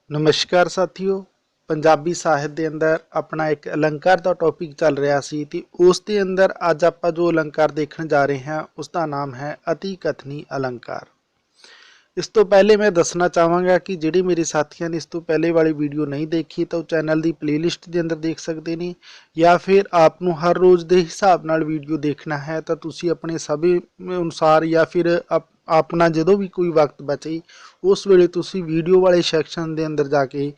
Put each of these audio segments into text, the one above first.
नमस्कार साथियों। पंजाबी साहित्य के अंदर अपना एक अलंकार का टॉपिक चल रहा सी ते उस दे अंदर अज आप जो अलंकार देखने जा रहे हैं उसका नाम है अति कथनी अलंकार। इस तो पहले मैं दसना चाहांगा कि जिहड़े मेरे साथियों ने इस तो पहले वाली वीडियो नहीं देखी तो चैनल की प्लेलिस्ट के अंदर देख सकते हैं, या फिर आपनू हर रोज़ के हिसाब नाल वीडियो देखना है तो तुसी अपने समय अनुसार या फिर अपना जो भी कोई वक्त बचे उस वेले तुसी वीडियो वाले सैक्शन के अंदर जाके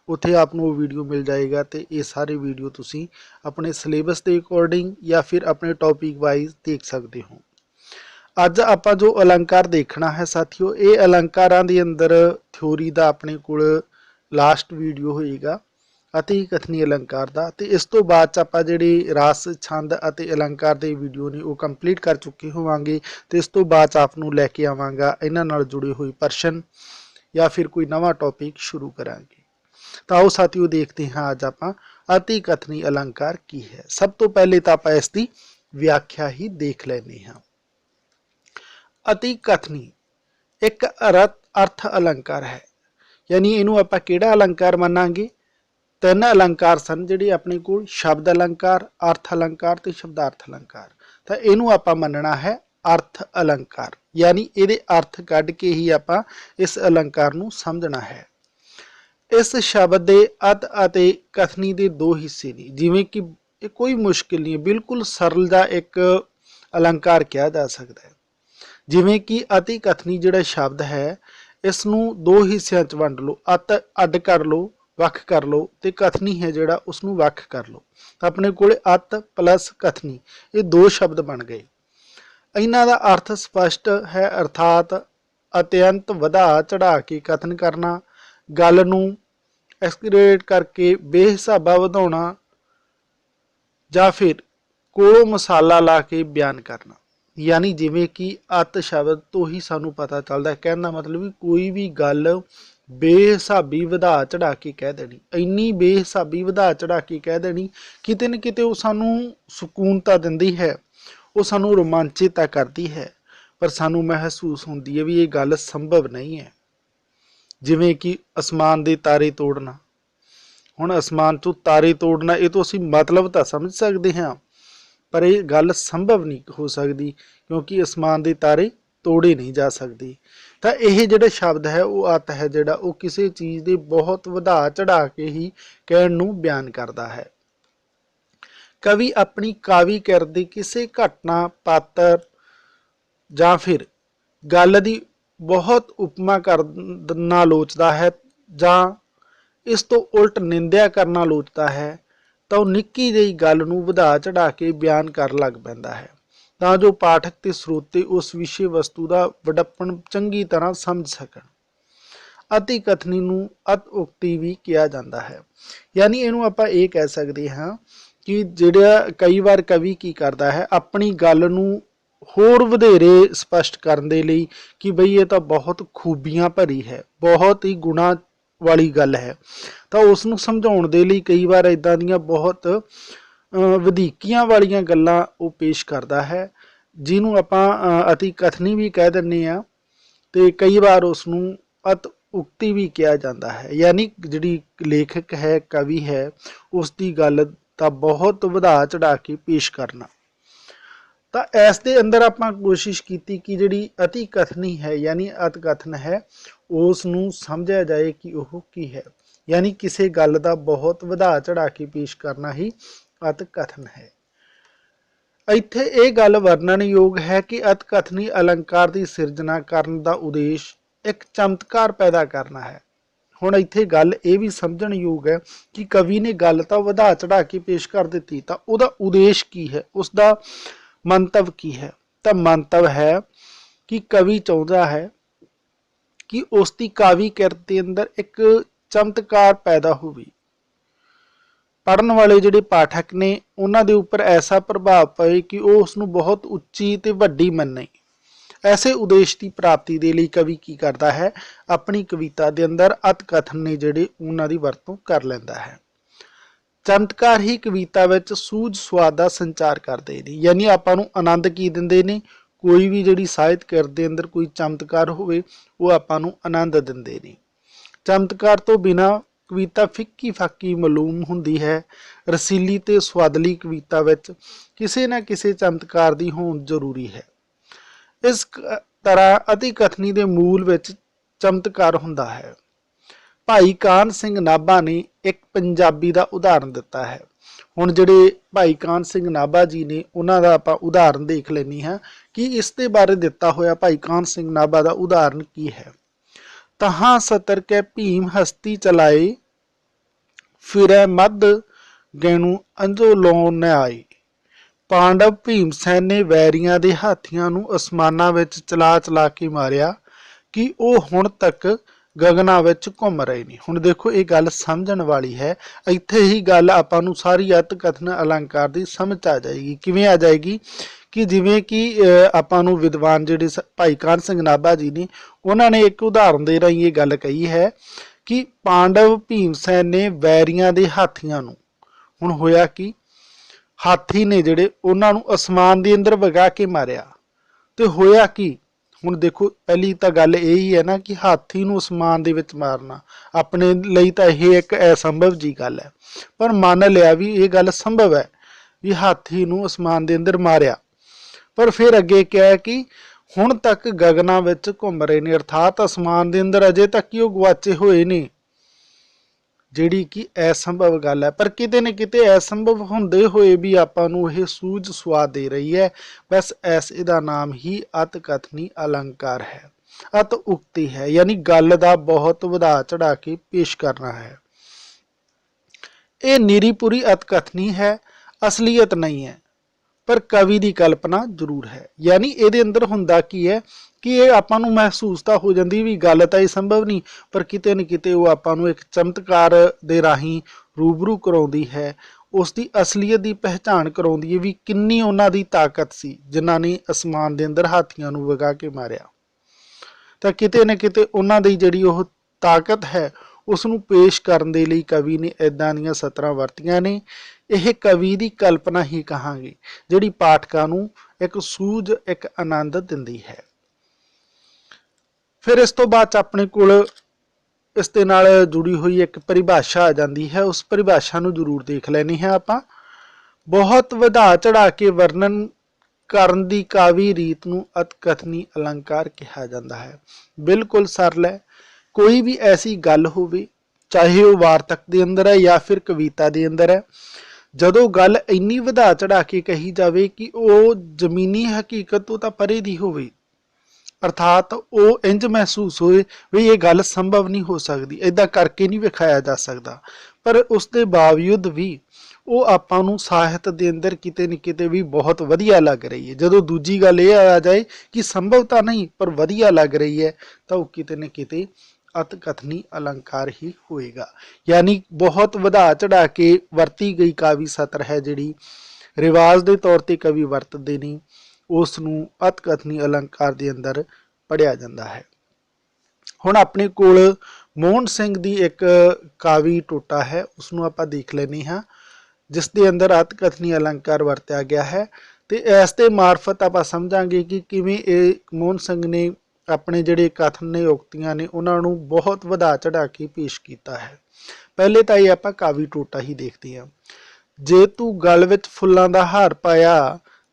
उत्थे आपनू वो वीडियो मिल जाएगा तो ये सारे वीडियो तुसी अपने सिलेबस के अकॉर्डिंग या फिर अपने टॉपिक वाइज देख सकते हो। अज आप जो अलंकार देखना है साथियों, ये अलंकारां दे अंदर थ्योरी का अपने को लास्ट वीडियो होएगा अति कथनी अलंकार का। तो इस तो बाद आप जिहड़े रस छंद अते अलंकार के वीडियो ने वो कंप्लीट कर चुके होवांगे। तो इस तो बाद आपनू लैके आवांगा इन्हां नाल जुड़े हुए प्रश्न या फिर कोई नवा टॉपिक शुरू करांगे। तो आओ साथियों देखते हैं अज आप अति कथनी अलंकार की है। सब तो पहले तो आप इसकी व्याख्या ही देख लेने हैं। अति कथनी एक अर्थ अलंकार है, यानी इनू आप किहड़ा अलंकार मनांगे। तीन अलंकार सन जिहड़े अपने कोल, शब्द अलंकार, अर्थ अलंकार ते शब्दार्थ अलंकार। तो इनू आप मनना है अर्थ अलंकार, यानी ये अर्थ कढ़ के ही आप इस अलंकार नू समझना है। इस शब्द के अत अते कथनी के दो हिस्से ने, जिवें कि कोई मुश्किल नहीं है, बिल्कुल सरल जा एक अलंकार कहा जा सकता है। जिवें कि अति कथनी जिहड़ा शब्द है इसनू दो हिस्सों च वंड लो, अत अड कर लो, वख कर लो, तो कथनी है जिहड़ा उसनू वख कर लो। तो अपने कोले अत प्लस कथनी ये दो शब्द बन गए। इन्हां दा अर्थ स्पष्ट है, अर्थात अत्यंत वधा चढ़ा के कथन करना, गल नू एक्सक्रेट करके बेहिसाबा वधाउणा, या फिर कोलों मसाला ला के बयान करना। यानी जिमें कि अत शब्द तो ही सानू पता चलता है, कहने का मतलब भी कोई भी गल बेहिसाबी वधा चढ़ा के कह देनी, इन्नी बेहिसाबी वधा चढ़ा के कह देनी किते न किते वो सानू सुकूनता दिंदी है, वो सानू रोमांचित करती है, पर सानू महसूस होंदी है भी ये गल संभव नहीं है। जिमें कि आसमान के तारे तोड़ना, हुण आसमान चों तारे तोड़ना ये तो असीं मतलब तो समझ सकते हैं, पर यह गल संभव नहीं हो सकती क्योंकि आसमान के तारे तोड़े नहीं जा सकते। तो यह जो शब्द है वो अत है जोड़ा वो किसी चीज़ के बहुत वधा चढ़ा के ही कहण नूं बयान करता है। कवि अपनी कावी करदी किसी घटना, पात्र या फिर गल की बहुत उपमा करना लोचदा है, जां इस तो उल्ट निंदिया करना लोचदा है, तो निक्की जी गल नूं वधा चढ़ा के बयान कर लग पैंदा है, तां जो पाठक ते स्रोते उस विषय वस्तु का वडप्पण चंगी तरह समझ सकण। अति कथनी नूं अत उक्ति भी कहा जाता है। यानी इनू आपां ये कह सकते हैं कि जिहड़ा कई बार कवि की करता है अपनी गल नूं होर वधेरे स्पष्ट करने दे लई कि बई ये तो बहुत खूबियां भरी है, बहुत ही गुणा वाली गल है, तो उसनूं समझाउण दे लई कई बार इदां दीयां बहुत वधीकियां वालियां गल्लां वो पेश करता है, जिन्हों आपां अति कथनी भी कह दिंदे आ, ते कई बार उसनूं अत उक्ति भी कहा जाता है। यानी जिहड़ी लेखक है, कवि है, उसकी गल दा बहुत वधा चढ़ा के पेश करना। तो इस दे अंदर आपां कोशिश की कि जिहड़ी अति कथनी है यानी अत कथन है उसनूं समझा जाए कि वह की है, यानी किसी गल का बहुत वधा चढ़ा के पेश करना ही अत कथन है। इत्थे ये गल वर्णनयोग है कि अत कथनी अलंकार की सिरजना करने का उद्देश्य एक चमत्कार पैदा करना है। हुण इत्थे गल ये भी समझण योग है कि कवि ने गल तो वधा चढ़ा के पेश कर दी, तो उसका उद्देश्य की है, उसका मंतव की है। तो मंतव है कि कवि चाहता है कि उसकी कावी किरत के अंदर एक चमत्कार पैदा होवे, पढ़न वाले जिहड़े पाठक ने उन्हां दे उपर ऐसा प्रभाव पए कि वो उसनूं बहुत उच्ची ते वड्डी मन्ने। ऐसे उद्देश्य की प्राप्ति के लिए कवि की करता है, अपनी कविता के अंदर अत कथन ने जिहड़े उन्हां दी वरतों कर लैंदा है। चमत्कार ही कविता विच सूझ स्वाद का संचार करते हैं, यानी आपां नूं आनंद की दिंदे ने। कोई भी जिहड़ी ਸਾਹਿਤ किरत दे अंदर कोई चमत्कार होवे वो आपां नूं आनंद दिंदे ने। चमत्कार तो बिना कविता फिक्की फाकी मालूम हुंदी है। रसीली ते स्वादली कविता विच किसी न किसी चमत्कार की होंद जरूरी है। इस तरह अति कथनी के मूल विच चमत्कार हुंदा है। भाई कान सिंह नाभा ने एक पंजाबी का उदाहरण दिता है। हुण जिहड़े भाई कान सिंह नाभा जी ने उन्हां दा आपां उदाहरण देख लैनी हाँ कि इस दे बारे दिता होया भाई कान सिंह नाभा का उदाहरण की है। तहां सतर के भीम हस्ती चलाए, फिरै मद गैणु अंजो लौन न आए। पांडव भीमसैन ने वैरियां दे हाथियां नूं आसमानां विच चला चला के मारिया कि वह हुण तक गगनां विच घुम रहे ने। हुण देखो ये गल समझण वाली है। इत्थे ही गल आपां नूं सारी अत कथन अलंकार दी समझ आ जाएगी। किवें आ जाएगी कि जिवें कि आपां नूं विद्वान जिहड़े भाई कान सिंह नाभा जी ने उन्हां ने एक उदाहरण दे राहीं ये गल कही है कि पांडव भीमसैन ने वैरियां दे हाथियां नूं, हुण होया कि हाथी ने जिहड़े उन्हां नूं आसमान दे अंदर वगा के मारिया। ते होया कि हुण देखो पहली तो गल यही है ना कि हाथी नूं आसमान दे विच मारना अपने लई तां इह एक असंभव जी गल है, पर मान लिया भी ये गल संभव है भी हाथी नूं आसमान दे अंदर मारिया। पर फिर अगे क्या है कि हुण तक गगनां विच घुम रहे ने, अर्थात आसमान दे अंदर अजे तक ही वो गवाचे होए ने, जिहड़ी कि असंभव गल है। पर किते न किते असंभव हुंदे होए भी आपां नूं इह सूझ सुआ दे रही है। बस ऐसे दा नाम ही अत कथनी अलंकार है। अत उक्ति है, यानी गल दा बहुत वधा चढ़ा के पेश करना है। ये निरीपुरी अत कथनी है, असलीयत नहीं है, पर कवि की कल्पना जरूर है। यानी ये अंदर हुंदा की है कि ये आपां नूं महसूस तो हो जाती भी गल तो ये संभव नहीं, पर किते न किते वो आपां नूं एक चमत्कार दे राहीं रूबरू कराउंदी है। उसकी असलीयत की पहचान कराउंदी है भी किन्नी उन्हां दी ताकत सी जिन्हां ने आसमान दे अंदर हाथियां नूं वगा के मारिया। तो किते न किते उन्हां दी जिहड़ी ओह ताकत है उसनूं पेश करन दे लई कवि ने इदां दीयां सतरां वरतियां ने। यह कवि की कल्पना ही कहांगे जिहड़ी पाठकां नूं एक सूझ एक आनंद दिंदी है। फिर इस तो बाद अपने कोल इस दे नाल जुड़ी हुई एक परिभाषा आ जाती है। उस परिभाषा नूं जरूर देख लैनी है आपां। बहुत वधा चढ़ा के वर्णन करन दी कावी रीत नूं अत कथनी अलंकार कहा जाता है। बिल्कुल सरल है। कोई भी ऐसी गल होवे, चाहे वह वार्तक दे अंदर है या फिर कविता दे अंदर है, जदों गल इन्नी वधा चढ़ा के कही जाए कि वह जमीनी हकीकत तो परे दी होवे, अर्थात वो इंज महसूस होए भी ये गल संभव नहीं हो सकती, इदा करके नहीं विखाया जा सकता, पर उसके बावजूद भी वो आपां नूं साहित्य के अंदर किते न किते भी बहुत वधिया लग रही है। जदों दूजी गल ये आ जाए कि संभवता नहीं पर वधिया लग रही है, तो वो किते न किते अत कथनी अलंकार ही होएगा। यानी बहुत वधा चढ़ा के वरती गई कावी सतर है जिहड़ी रिवाज के तौर पर कवि वरतते ने, उसनूं अत कथनी अलंकार के अंदर पढ़िया जाता है। हुण अपने कोल मोहन सिंह की एक कावी टोटा है, उसनूं आपां देख लैने हाँ, जिस दे अंदर अत कथनी अलंकार वरत्या गया है। तो इस दे मार्फत आपां समझांगे कि किवें मोहन सिंह ने अपने जिहड़े कथन ने उक्तियां ने उन्होंने बहुत वधा चढ़ा के पेश किया है। पहले तो ये आपां कावी टोटा ही देखते हैं। जे तू गल विच फुल्लां दा हार पाया,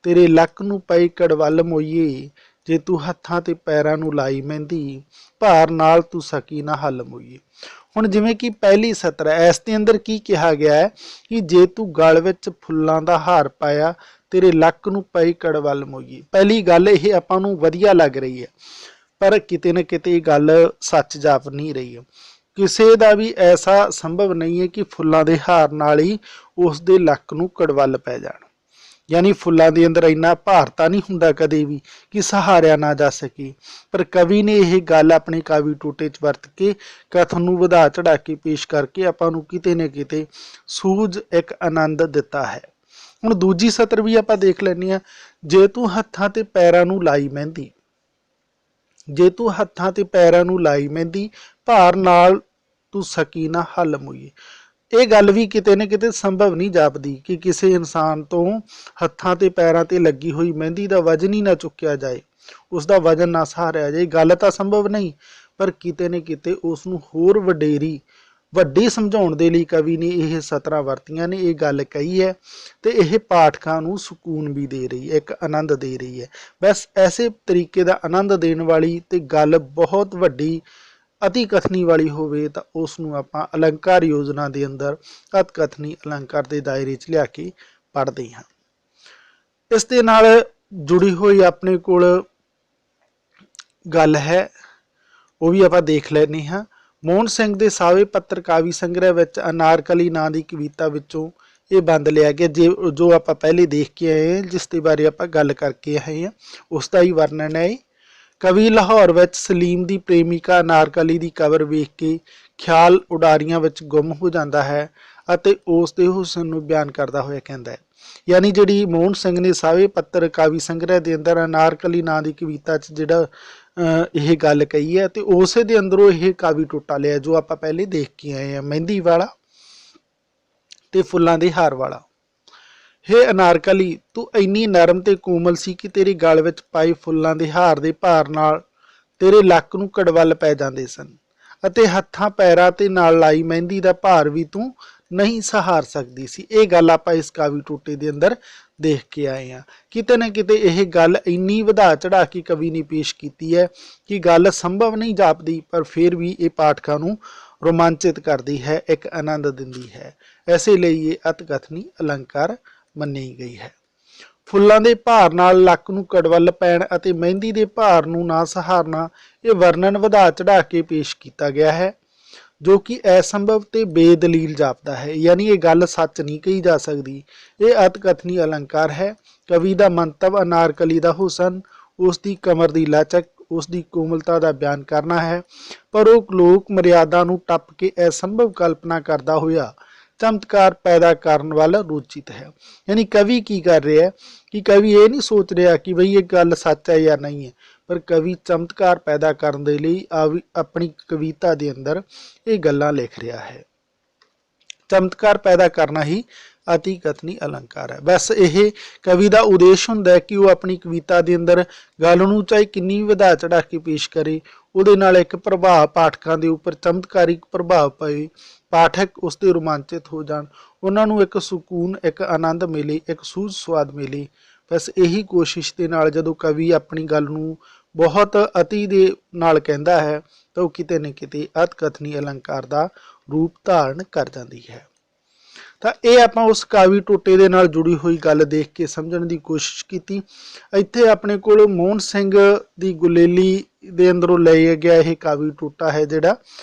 तेरे लक नूं पई कड़वल मोईए। जे तू हत्थां ते पैरां नूं लाई मेहंदी, भार नाल तू सकी ना हल मोईए। हुण जिवें कि पहली सतर है, इस दे अंदर की कहा गया है कि जे तू गल विच फुल्लां दा हार पाया, तेरे लक नूं पई कड़वल मोईए। पहली गल ये आपां नूं वधिया लग रही है, पर किते न किते गल सच जाप नहीं रही है। किसी का भी ऐसा संभव नहीं है कि फुल्लां दे हार नाल ही उस दे लक नूं कड़वल पै जाण। यानी फुल्लां दे अंदर इन्ना भार तां नहीं हुंदा कदे भी कि सहारिया ना जा सके, पर कवि ने यह गल अपने कावी टोटे च वरत के कथन नूं वधा चढ़ा के पेश करके आपां नूं किते न किते सूझ एक आनंद दिता है। हुण दूजी सतर भी आपां देख लैंदे हां। जे तू हत्थां ते पैरां नूं लाई मेहंदी, जे तू हत्थां ते पैरां नूं लाई मेहंदी, भार नाल तू सकी ना हल मोईए। ये गल भी किते न किते संभव नहीं जापदी कि किसी इंसान तो हत्थां ते पैरां ते लगी हुई मेहंदी का वजन ही ना चुक्या जाए, उसका वजन ना सहारिया जाए। गल तो संभव नहीं, पर किते ने किते उस नूं होर वडेरी ਵੱਡੀ ਸਮਝਾਉਣ ਦੇ ਲਈ ਕਵੀ ਨੇ ਇਹ ਸਤਰਾਂ ਵਰਤੀਆਂ ਨੇ, ਇਹ ਗੱਲ ਕਹੀ ਹੈ ਤੇ ਇਹ ਪਾਠਕਾਂ ਨੂੰ ਸਕੂਨ ਵੀ ਦੇ ਰਹੀ ਹੈ, ਇੱਕ ਆਨੰਦ ਦੇ ਰਹੀ ਹੈ। ਬਸ ਐਸੇ ਤਰੀਕੇ ਦਾ ਆਨੰਦ ਦੇਣ ਵਾਲੀ ਤੇ ਗੱਲ ਬਹੁਤ ਵੱਡੀ ਅਤੀ ਕਥਨੀ ਵਾਲੀ ਹੋਵੇ ਤਾਂ ਉਸ ਨੂੰ ਆਪਾਂ ਅਲੰਕਾਰ ਯੋਜਨਾ ਦੇ ਅੰਦਰ ਅਤ ਕਥਨੀ ਅਲੰਕਾਰ ਦੇ ਦਾਇਰੇ 'ਚ ਲਿਆ ਕੇ ਪੜ੍ਹਦੇ ਹਾਂ। ਇਸ ਦੇ ਨਾਲ ਜੁੜੀ ਹੋਈ ਆਪਣੇ ਕੋਲ ਗੱਲ ਹੈ, ਉਹ ਵੀ ਆਪਾਂ ਦੇਖ ਲੈਂਦੇ ਹਾਂ। ਮੋਹਨ ਸਿੰਘ ਦੇ ਸਾਵੇ ਪੱਤਰ ਕਾਵੀ ਸੰਗ੍ਰਹਿ ਵਿੱਚ ਅਨਾਰਕਲੀ ਨਾਂ ਦੀ ਕਵਿਤਾ ਵਿੱਚੋਂ ਇਹ ਬੰਦ ਲਿਆ ਗਿਆ, ਜੋ ਆਪਾਂ ਪਹਿਲੇ ਦੇਖ ਕੇ ਆਏ ਹਾਂ, ਜਿਸ ਦੇ ਬਾਰੇ ਆਪਾਂ ਗੱਲ ਕਰਕੇ ਆਏ ਹਾਂ, ਉਸ ਦਾ ਹੀ ਵਰਣਨ ਹੈ। ਕਵੀ ਲਾਹੌਰ ਵਿੱਚ ਸਲੀਮ ਦੀ ਪ੍ਰੇਮਿਕਾ ਅਨਾਰਕਲੀ ਦੀ ਕਬਰ ਵੇਖ ਕੇ ਖਿਆਲ ਉਡਾਰੀਆਂ ਵਿੱਚ ਗੁੰਮ ਹੋ ਜਾਂਦਾ ਹੈ ਅਤੇ ਉਸ ਦੇ ਹੁਸਨ ਨੂੰ ਬਿਆਨ ਕਰਦਾ ਹੋਇਆ ਕਹਿੰਦਾ ਹੈ। ਯਾਨੀ ਜਿਹੜੀ ਮੋਹਨ ਸਿੰਘ ਨੇ ਸਾਵੇ ਪੱਤਰ ਕਾਵੀ ਸੰਗ੍ਰਹਿ ਦੇ ਅੰਦਰ ਅਨਾਰਕਲੀ ਨਾਂ ਦੀ ਕਵਿਤਾ 'ਚ ਜਿਹੜਾ ਇਹ ਗੱਲ ਕਹੀ ਹੈ ਤੇ ਉਸੇ ਦੇ ਅੰਦਰੋਂ ਇਹ ਕਾਵੀ ਟੋਟਾ ਲਿਆ ਜੋ ਆਪਾਂ ਪਹਿਲੇ ਦੇਖ ਕੇ ਆਏ ਹਾਂ, ਮਹਿੰਦੀ ਵਾਲਾ ਤੇ ਫੁੱਲਾਂ ਦੇ ਹਾਰ ਵਾਲਾ। ਹੇ ਅਨਾਰਕਲੀ, ਤੂੰ ਇੰਨੀ ਨਰਮ ਤੇ ਕੋਮਲ ਸੀ ਕਿ ਤੇਰੇ ਗਲ ਵਿੱਚ ਪਾਏ ਫੁੱਲਾਂ ਦੇ ਹਾਰ ਦੇ ਭਾਰ ਨਾਲ ਤੇਰੇ ਲੱਕ ਨੂੰ ਕੜਵੱਲ ਪੈ ਜਾਂਦੇ ਸਨ ਅਤੇ ਹੱਥਾਂ ਪੈਰਾਂ ਤੇ ਨਾਲ ਲਾਈ ਮਹਿੰਦੀ ਦਾ ਭਾਰ ਵੀ ਤੂੰ ਨਹੀਂ ਸਹਾਰ ਸਕਦੀ ਸੀ। ਇਹ ਗੱਲ ਆਪਾਂ ਇਸ ਕਾਵੀ ਟੋਟੇ ਦੇ ਅੰਦਰ ਦੇਖ ਕੇ ਆਏ ਹਾਂ। ਕਿਤੇ ਨਾ ਕਿਤੇ ਇਹ ਗੱਲ ਇੰਨੀ ਵਧਾ ਚੜਾ ਕੇ ਕਵੀ ਨੇ ਪੇਸ਼ ਕੀਤੀ ਹੈ ਕਿ ਗੱਲ ਸੰਭਵ ਨਹੀਂ ਜਾਪਦੀ, ਪਰ ਫਿਰ ਵੀ ਇਹ ਪਾਠਕਾਂ ਨੂੰ ਰੋਮਾਂਚਿਤ ਕਰਦੀ ਹੈ, ਇੱਕ ਆਨੰਦ ਦਿੰਦੀ ਹੈ। ਇਸੇ ਲਈ ਇਹ ਅਤ ਕਥਨੀ ਅਲੰਕਾਰ ਮੰਨੀ ਗਈ ਹੈ। ਫੁੱਲਾਂ ਦੇ ਭਾਰ ਨਾਲ ਲੱਕ ਨੂੰ ਕੜਵੱਲ ਪੈਣ ਅਤੇ ਮਹਿੰਦੀ ਦੇ ਭਾਰ ਨੂੰ ਨਾ ਸਹਾਰਨਾ, ਇਹ ਵਰਣਨ ਵਧਾ ਚੜਾ ਕੇ ਪੇਸ਼ ਕੀਤਾ ਗਿਆ ਹੈ ਜੋ ਕਿ ਅਸੰਭਵ ਤੇ ਬੇਦਲੀਲ ਜਾਪਦਾ ਹੈ। ਯਾਨੀ ਇਹ ਗੱਲ ਸੱਚ ਨਹੀਂ ਕਹੀ ਜਾ ਸਕਦੀ। ਇਹ ਅਤ ਕਥਨੀ ਅਲੰਕਾਰ ਹੈ। ਕਵੀ ਦਾ ਮੰਤਵ ਅਨਾਰਕਲੀ ਦਾ ਹੁਸਨ, ਉਸ ਦੀ ਕਮਰ ਦੀ ਲਚਕ, ਉਸ ਦੀ ਕੋਮਲਤਾ ਦਾ ਬਿਆਨ ਕਰਨਾ ਹੈ, ਪਰ ਉਹ ਲੋਕ ਮਰਿਆਦਾ ਨੂੰ ਟੱਪ ਕੇ ਅਸੰਭਵ ਕਲਪਨਾ ਕਰਦਾ ਹੋਇਆ ਚਮਤਕਾਰ ਪੈਦਾ ਕਰਨ ਵੱਲ ਰੁਚਿਤ ਹੈ। ਯਾਨੀ ਕਵੀ ਕੀ ਕਰ ਰਿਹਾ ਹੈ ਕਿ ਕਵੀ ਇਹ ਨਹੀਂ ਸੋਚ ਰਿਹਾ ਕਿ ਬਈ ਇਹ ਗੱਲ ਸੱਚ ਹੈ ਜਾਂ ਨਹੀਂ ਹੈ, ਪਰ ਕਵੀ ਚਮਤਕਾਰ ਪੈਦਾ ਕਰਨ ਦੇ ਲਈ ਆਪਣੀ ਕਵਿਤਾ ਦੇ ਅੰਦਰ ਇਹ ਗੱਲਾਂ ਲਿਖ ਰਿਹਾ ਹੈ। ਚਮਤਕਾਰ ਪੈਦਾ ਕਰਨਾ ਹੀ ਅਤੀ ਕਥਨੀ ਅਲੰਕਾਰ ਹੈ। ਬਸ ਇਹ ਕਵੀ ਦਾ ਉਦੇਸ਼ ਹੁੰਦਾ ਹੈ ਕਿ ਉਹ ਆਪਣੀ ਕਵਿਤਾ ਦੇ ਅੰਦਰ ਗੱਲ ਨੂੰ ਚਾਹੇ ਕਿੰਨੀ ਵਧਾ ਚੜਾ ਕੇ ਪੇਸ਼ ਕਰੇ, ਉਹਦੇ ਨਾਲ ਇੱਕ ਪ੍ਰਭਾਵ ਪਾਠਕਾਂ ਦੇ ਉੱਪਰ ਚਮਤਕਾਰਿਕ ਪ੍ਰਭਾਵ ਪਏ, ਪਾਠਕ ਉਸ ਤੇ ਰੋਮਾਂਚਿਤ ਹੋ ਜਾਣ, ਉਹਨਾਂ ਨੂੰ ਇੱਕ ਸਕੂਨ, ਇੱਕ ਆਨੰਦ ਮਿਲੇ, ਇੱਕ ਸੂਝ ਸਵਾਦ ਮਿਲੇ। ਬਸ ਇਹੀ ਕੋਸ਼ਿਸ਼ ਦੇ ਨਾਲ ਜਦੋਂ ਕਵੀ ਆਪਣੀ ਗੱਲ ਨੂੰ ਬਹੁਤ ਅਤੀ ਦੇ ਨਾਲ ਕਹਿੰਦਾ ਹੈ ਤਾਂ ਉਹ ਕਿਤੇ ਨਾ ਕਿਤੇ ਅਤ ਕਥਨੀ ਅਲੰਕਾਰ ਦਾ ਰੂਪ ਧਾਰਨ ਕਰ ਜਾਂਦੀ ਹੈ। ਤਾਂ ਇਹ ਆਪਾਂ ਉਸ ਕਾਵੀ ਟੋਟੇ ਦੇ ਨਾਲ ਜੁੜੀ ਹੋਈ ਗੱਲ ਦੇਖ ਕੇ ਸਮਝਣ ਦੀ ਕੋਸ਼ਿਸ਼ ਕੀਤੀ। ਇੱਥੇ ਆਪਣੇ ਕੋਲ ਮੋਹਨ ਸਿੰਘ ਦੀ ਗੁਲੇਲੀ ਦੇ ਅੰਦਰੋਂ ਲਿਆ ਗਿਆ ਇਹ ਕਾਵੀ ਟੋਟਾ ਹੈ ਜਿਹੜਾ,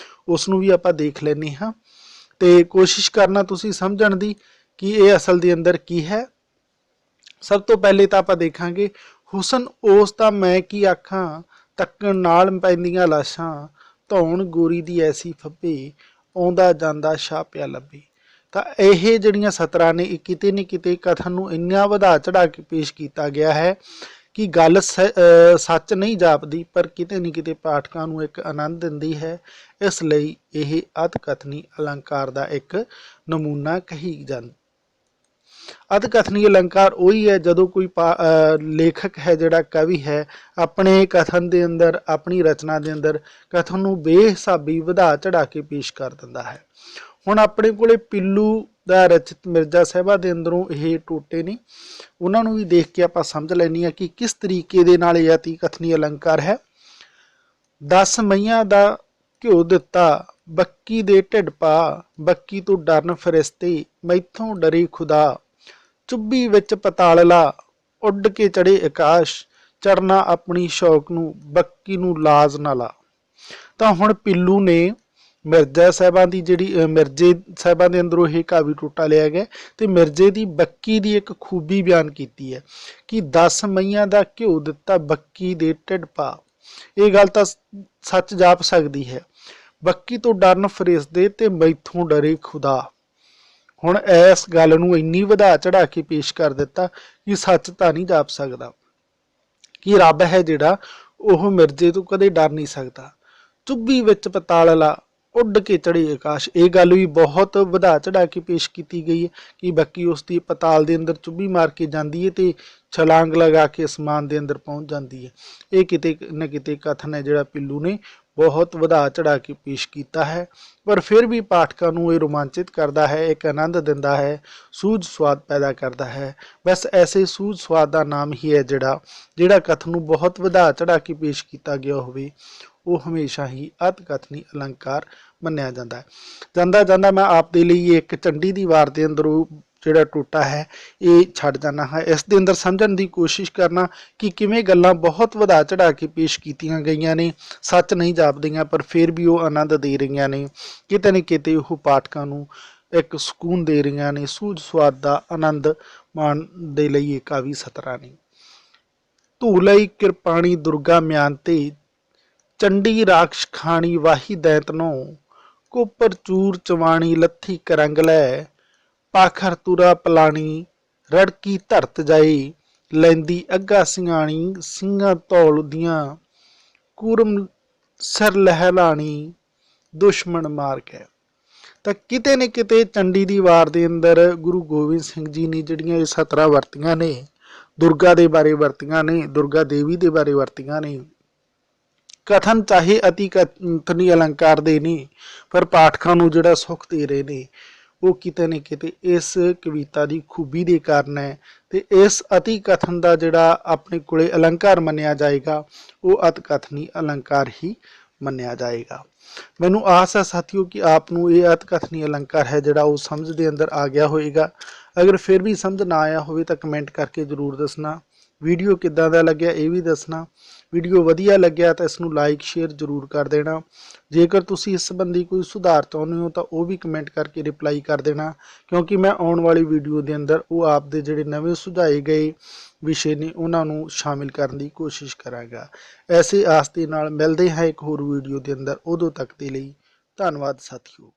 ਉਸ ਨੂੰ ਵੀ ਆਪਾਂ ਦੇਖ ਲੈਂਦੇ ਹਾਂ ਤੇ ਕੋਸ਼ਿਸ਼ ਕਰਨਾ ਤੁਸੀਂ ਸਮਝਣ ਦੀ ਕਿ ਇਹ ਅਸਲ ਦੇ ਅੰਦਰ ਕੀ ਹੈ। ਸਭ ਤੋਂ ਪਹਿਲੇ ਤਾਂ ਆਪਾਂ ਦੇਖਾਂਗੇ ਹੁਸਨ ਉਸ ਦਾ ਮੈਂ ਕੀ ਆਖਾਂ, ਤੱਕਣ ਨਾਲ ਪੈਂਦੀਆਂ ਲਾਸ਼ਾਂ, ਧੌਣ ਗੋਰੀ ਦੀ ਐਸੀ ਫੱਬੇ, ਆਉਂਦਾ ਜਾਂਦਾ ਸ਼ਾਹ ਪਿਆ ਲੱਭੇ। ਤਾਂ ਇਹ ਜਿਹੜੀਆਂ ਸਤਰਾਂ ਨੇ ਇਹ ਕਿਤੇ ਨਾ ਕਿਤੇ ਕਥਨ ਨੂੰ ਇੰਨਾ ਵਧਾ ਚੜਾ ਕੇ ਪੇਸ਼ ਕੀਤਾ ਗਿਆ ਹੈ ਕਿ ਗੱਲ ਸੱਚ ਨਹੀਂ ਜਾਪਦੀ, ਪਰ ਕਿਤੇ ਨਾ ਕਿਤੇ ਪਾਠਕਾਂ ਨੂੰ ਇੱਕ ਆਨੰਦ ਦਿੰਦੀ ਹੈ। ਇਸ ਲਈ ਇਹ ਅਤ ਕਥਨੀ ਅਲੰਕਾਰ ਦਾ ਇੱਕ ਨਮੂਨਾ ਕਹੀ ਜਾਂਦੀ। ਅਤ ਕਥਨੀ ਅਲੰਕਾਰ ਉਹੀ ਹੈ ਜਦੋਂ ਕੋਈ ਲੇਖਕ ਹੈ, ਜਿਹੜਾ ਕਵੀ ਹੈ, ਆਪਣੇ ਕਥਨ ਦੇ ਅੰਦਰ, ਆਪਣੀ ਰਚਨਾ ਦੇ ਅੰਦਰ ਕਥਨ ਨੂੰ ਬੇਹਿਸਾਬੀ ਵਧਾ ਚੜਾ ਕੇ ਪੇਸ਼ ਕਰ ਦਿੰਦਾ ਹੈ। ਹੁਣ ਆਪਣੇ ਕੋਲੇ ਪੀਲੂ ਦਾ ਰਚਿਤ ਮਿਰਜ਼ਾ ਸਾਹਿਬਾ ਦੇ ਅੰਦਰੋਂ ਇਹ ਟੋਟੇ ਨੇ, ਉਹਨਾਂ ਨੂੰ ਵੀ ਦੇਖ ਕੇ ਆਪਾਂ ਸਮਝ ਲੈਂਦੇ ਹਾਂ ਕਿ ਕਿਸ ਤਰੀਕੇ ਦੇ ਨਾਲ ਇਹ ਅਤੀ ਕਥਨੀ ਅਲੰਕਾਰ ਹੈ। 10 ਮਈਆਂ ਦਾ ਘਿਓ ਦਿੱਤਾ, ਬੱਕੀ ਦੇ ਢਿੱਡ ਪਾ, ਬੱਕੀ ਤੋਂ ਡਰਨ ਫਰਿਸ਼ਤੇ, ਮੈਥੋਂ ਡਰੇ ਖੁਦਾ, ਚੁੱਭੀ ਵਿੱਚ ਪਤਾਲ ਲਾ, ਉੱਡ ਕੇ ਚੜੇ ਆਕਾਸ਼, ਚੜਨਾ ਆਪਣੀ ਸ਼ੌਕ ਨੂੰ, ਬੱਕੀ ਨੂੰ ਲਾਜ ਨਾ ਲਾ। ਤਾਂ ਹੁਣ ਪੀਲੂ ਨੇ ਮਿਰਜ਼ਾ ਸਾਹਿਬਾਂ ਦੀ ਜਿਹੜੀ ਮਿਰਜ਼ੇ ਸਾਹਿਬਾਂ ਦੇ ਅੰਦਰੋਂ ਇਹ ਕਾਵੀ ਟੋਟਾ ਲਿਆ ਗਿਆ ਤੇ ਮਿਰਜ਼ੇ ਦੀ ਬੱਕੀ ਦੀ ਇੱਕ ਖੂਬੀ ਬਿਆਨ ਕੀਤੀ ਹੈ ਕਿ 10 ਮਈਆਂ ਦਾ ਘਿਓ ਦਿੱਤਾ, ਬੱਕੀ ਦੇ ਢਿੱਡ ਪਾ। ਇਹ ਗੱਲ ਤਾਂ ਸੱਚ ਜਾਪ ਸਕਦੀ ਹੈ। ਬੱਕੀ ਤੋਂ ਡਰਨ ਫਰਿਸ਼ਤੇ ਤੇ ਮੈਥੋਂ ਡਰੇ ਖੁਦਾ। ਹੁਣ ਇਸ ਗੱਲ ਨੂੰ ਇੰਨੀ ਵਧਾ ਚੜਾ ਕੇ ਪੇਸ਼ ਕਰ ਦਿੱਤਾ ਕਿ ਸੱਚ ਤਾਂ ਨਹੀਂ ਜਾਪ ਸਕਦਾ, ਕਿ ਰੱਬ ਹੈ ਜਿਹੜਾ ਉਹ ਮਿਰਜ਼ੇ ਤੋਂ ਕਦੇ ਡਰ ਨਹੀਂ ਸਕਦਾ। ਚੁੱਭੀ ਵਿੱਚ ਪਤਾਲ ਲਾ, ਉੱਡ ਕੇ ਚੜੇ ਆਕਾਸ਼। ਇਹ ਗੱਲ ਵੀ ਬਹੁਤ ਵਧਾ ਚੜਾ ਕੇ ਪੇਸ਼ ਕੀਤੀ ਗਈ ਹੈ ਕਿ ਬੱਕੀ ਉਸ ਦੀ ਪਤਾਲ ਦੇ ਅੰਦਰ ਚੁੱਭੀ ਮਾਰ ਕੇ ਜਾਂਦੀ ਹੈ ਤੇ ਛਲਾਂਗ ਲਗਾ ਕੇ ਅਸਮਾਨ ਦੇ ਅੰਦਰ ਪਹੁੰਚ ਜਾਂਦੀ ਹੈ। ਇਹ ਕਿਤੇ ਨਾ ਕਿਤੇ ਕਥਨ ਹੈ ਜਿਹੜਾ ਪੀਲੂ ਨੇ बहुत ਵਧਾ ਚੜਾ ਕੇ ਪੇਸ਼ ਕੀਤਾ ਹੈ, ਪਰ ਫਿਰ ਵੀ ਪਾਠਕਾਂ ਨੂੰ ਇਹ ਰੋਮਾਂਚਿਤ ਕਰਦਾ ਹੈ, ਇੱਕ ਆਨੰਦ ਦਿੰਦਾ ਹੈ, ਸੂਝ ਸਵਾਦ ਪੈਦਾ ਕਰਦਾ ਹੈ। ਬਸ ਐਸੇ ਸੂਝ ਸਵਾਦ ਦਾ ਨਾਮ ਹੀ ਹੈ ਜਿਹੜਾ ਕਥਨ ਨੂੰ ਬਹੁਤ ਵਧਾ ਚੜਾ ਕੇ ਪੇਸ਼ ਕੀਤਾ ਗਿਆ ਹੋਵੇ, ਉਹ ਹਮੇਸ਼ਾ ਹੀ ਅਤਿ ਕਥਨੀ ਅਲੰਕਾਰ ਮੰਨਿਆ ਜਾਂਦਾ ਹੈ। ਜਾਂਦਾ ਜਾਂਦਾ ਮੈਂ ਆਪ ਦੇ ਲਈ ਇੱਕ ਚੰਡੀ ਦੀ ਵਾਰ ਦੇ ਅੰਦਰੋਂ ਜਿਹੜਾ ਟੋਟਾ ਹੈ ਇਹ ਛੱਡ ਜਾਣਾ ਹੈ। ਇਸ ਦੇ ਅੰਦਰ ਸਮਝਣ ਦੀ ਕੋਸ਼ਿਸ਼ ਕਰਨਾ ਕਿ ਕਿਵੇਂ ਗੱਲਾਂ ਬਹੁਤ ਵਧਾ ਚੜਾ ਕੇ ਪੇਸ਼ ਕੀਤੀਆਂ ਗਈਆਂ ਨੇ, ਸੱਚ ਨਹੀਂ ਜਾਪਦੀਆਂ ਪਰ ਫਿਰ ਵੀ ਉਹ ਆਨੰਦ ਦੇ ਰਹੀਆਂ ਨੇ, ਕਿਤੇ ਨਾ ਕਿਤੇ ਉਹ ਪਾਠਕਾਂ ਨੂੰ ਇੱਕ ਸਕੂਨ ਦੇ ਰਹੀਆਂ ਨੇ, ਸੂਝ ਸਵਾਦ ਦਾ ਆਨੰਦ ਮਾਣ ਦੇ ਲਈ ਇਹ ਕਾਵੀ ਸਤਰਾਂ ਨੇ। ਧੂ ਲਈ ਕਿਰਪਾਣੀ ਦੁਰਗਾ ਮਿਆਨ ਤੇ, ਚੰਡੀ ਰਾਖਸ਼ ਖਾਣੀ ਵਾਹੀ ਦੈਂਤਨੋ, ਕੋਪਰ ਚੂਰ ਚਵਾਣੀ ਲੱਥੀ ਕਰੰਗ ਲੈ, ਪਾਖਰ ਤੁਰਾ ਪਲਾਣੀ ਰੜਕੀ ਧਰਤ ਜਾਈ, ਲੈਂਦੀ ਅੱਗਾ ਸਿੰਘਾਣੀ ਸਿੰਘਾਂ ਧੌਲ ਦੀਆਂ, ਕੂਰਮ ਸਿਰ ਲਹਿਲਾਣੀ ਦੁਸ਼ਮਣ ਮਾਰ ਕੇ। ਤਾਂ ਕਿਤੇ ਨਾ ਕਿਤੇ ਚੰਡੀ ਦੀ ਵਾਰ ਦੇ ਅੰਦਰ ਗੁਰੂ ਗੋਬਿੰਦ ਸਿੰਘ ਜੀ ਨੇ ਜਿਹੜੀਆਂ ਇਹ ਸਤਰਾਂ ਵਰਤੀਆਂ ਨੇ, ਦੁਰਗਾ ਦੇ ਬਾਰੇ ਵਰਤੀਆਂ ਨੇ, ਦੁਰਗਾ ਦੇਵੀ ਦੇ ਬਾਰੇ ਵਰਤੀਆਂ ਨੇ। ਕਥਨ ਚਾਹੇ ਅਤੀ ਕਥਨੀ ਅਲੰਕਾਰ ਦੇ ਨੇ, ਪਰ ਪਾਠਕਾਂ ਨੂੰ ਜਿਹੜਾ ਸੁੱਖ ਦੇ ਰਹੇ ਨੇ ਉਹ ਕਿਤੇ ਨਾ ਕਿਤੇ ਇਸ ਕਵਿਤਾ ਦੀ ਖੂਬੀ ਦੇ ਕਾਰਨ ਹੈ। ਤੇ ਇਸ ਅਤੀ ਕਥਨ ਦਾ ਜਿਹੜਾ ਆਪਣੇ ਕੋਲੇ ਅਲੰਕਾਰ ਮੰਨਿਆ ਜਾਏਗਾ ਉਹ ਅਤਿ ਕਥਨੀ ਅਲੰਕਾਰ ਹੀ ਮੰਨਿਆ ਜਾਏਗਾ। ਮੈਨੂੰ ਆਸ ਹੈ ਸਾਥੀਓ ਕਿ ਆਪ ਨੂੰ ਇਹ ਅਤਿ ਕਥਨੀ ਅਲੰਕਾਰ ਹੈ ਜਿਹੜਾ ਉਹ ਸਮਝ ਦੇ ਅੰਦਰ ਆ ਗਿਆ ਹੋਵੇਗਾ। ਅਗਰ ਫਿਰ ਵੀ ਸਮਝ ਨਾ ਆਇਆ ਹੋਵੇ ਤਾਂ ਕਮੈਂਟ ਕਰਕੇ ਜ਼ਰੂਰ ਦੱਸਣਾ। ਵੀਡੀਓ ਕਿੱਦਾਂ ਦਾ ਲੱਗਿਆ ਇਹ ਵੀ ਦੱਸਣਾ। ਵੀਡੀਓ ਵਧੀਆ ਲੱਗਿਆ ਤਾਂ ਇਸ ਨੂੰ ਲਾਈਕ ਸ਼ੇਅਰ ਜ਼ਰੂਰ ਕਰ ਦੇਣਾ। ਜੇਕਰ ਤੁਸੀਂ ਇਸ ਸੰਬੰਧੀ ਕੋਈ ਸੁਧਾਰ ਚਾਹੁੰਦੇ ਹੋ ਤਾਂ ਉਹ ਵੀ ਕਮੈਂਟ ਕਰਕੇ ਰਿਪਲਾਈ ਕਰ ਦੇਣਾ, ਕਿਉਂਕਿ ਮੈਂ ਆਉਣ ਵਾਲੀ ਵੀਡੀਓ ਦੇ ਅੰਦਰ ਉਹ ਆਪ ਦੇ ਜਿਹੜੇ ਨਵੇਂ ਸੁਝਾਏ ਗਏ ਵਿਸ਼ੇ ਨੇ ਉਹਨਾਂ ਨੂੰ ਸ਼ਾਮਿਲ ਕਰਨ ਦੀ ਕੋਸ਼ਿਸ਼ ਕਰਾਂਗਾ। ਐਸੇ ਆਸ ਦੇ ਨਾਲ ਮਿਲਦੇ ਹਾਂ ਇੱਕ ਹੋਰ ਵੀਡੀਓ ਦੇ ਅੰਦਰ। ਉਦੋਂ ਤੱਕ ਦੇ ਲਈ ਧੰਨਵਾਦ ਸਾਥੀਓ।